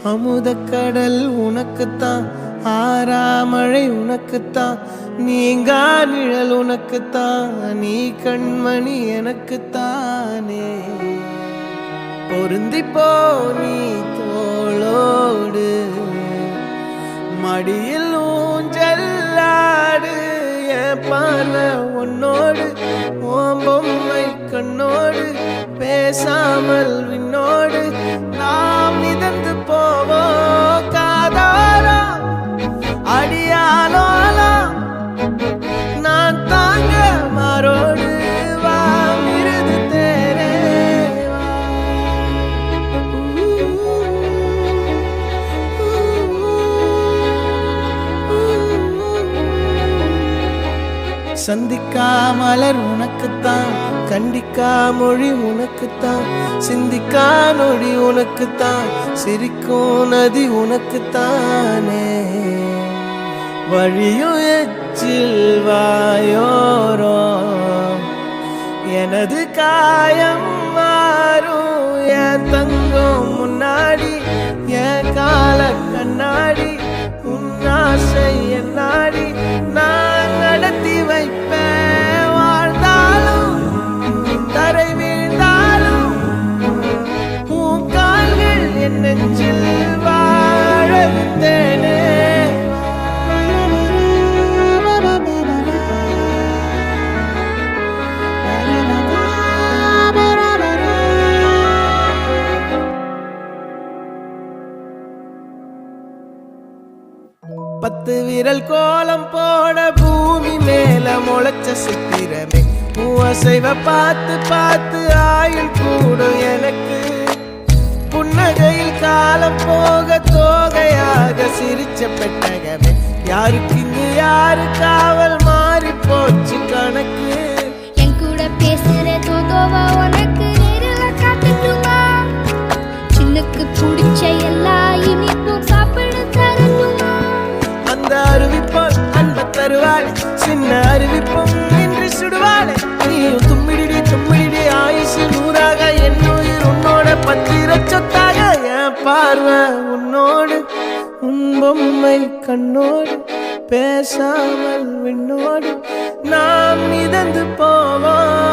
அமுதக்கடல் உனக்குத்தான், ஆறாமழை உனக்குத்தான், நீங்கா நிழல் உனக்குத்தான், நீ கண்மணி எனக்குத்தானே. பொருந்திப்போ நீ தோளோடு, மடியில் ஊஞ்சல்லாடு, என் பார்வை உன்னோடு, ஓம் பொம்மை கண்ணோடு, பேசாமல் விண்ணோடு நாம் மிதந்து போவோம் காதாரா அடியாலோலா, நான் தாங்க மாறோடு வா மிருது தேரே வா. சந்திக்கா மலர் உனக்குத்தான், கண்டிக்கா மொழி உனக்குத்தான், சிந்திக்கா நொடி உனக்குத்தான், சிரிக்கும் நதி உனக்குத்தானே. வழியும் எச்சில் வாயோரோ எனது காயம் மாறும், என் தங்கம் முன்னாடி என் கால கண்ணாடி, உன் ஆசை என்னாடி நான் நடத்தி வைப்பேன். வாழ்ந்தாலும் தரை வீழ்ந்தாலும் உன் கால்கள் என் நெஞ்சில் வாழ விட்டேனே. பத்து விரல் கோலம் போட பூமி மேல முளைச்ச சித்திரமே, அசைவ பார்த்து பார்த்து ஆயுள் கூடும் எனக்கு. புன்னகையில் காலம் போக தோகையாக சிரிச்ச பெட்டகமே, யாருக்கு இங்கு யாரு காவல் மாறி போச்சு கணக்கு. என் கூட பேசுற தோதோவா உனக்கு நேரில் காட்டுமா, சின்னுக்கு பிடிச்ச எல்லா இனிப்பும் சாப்பிட தரணுமா. அந்த அருவிப்போல் அன்ப தருவாள், சின்ன அருவிப்பும் இன்று சுடுவாள். நீயும் தும்மிடி தும்மிடி ஆயுசு நூறாக, என் உயிர் உன்னோட பத்திர சொத்தாக. என் பார்வை உன்னோடு, உன் பொம்மை கண்ணோடு, பேசாமல் விண்ணோடு நாம் மிதந்து போவோம்.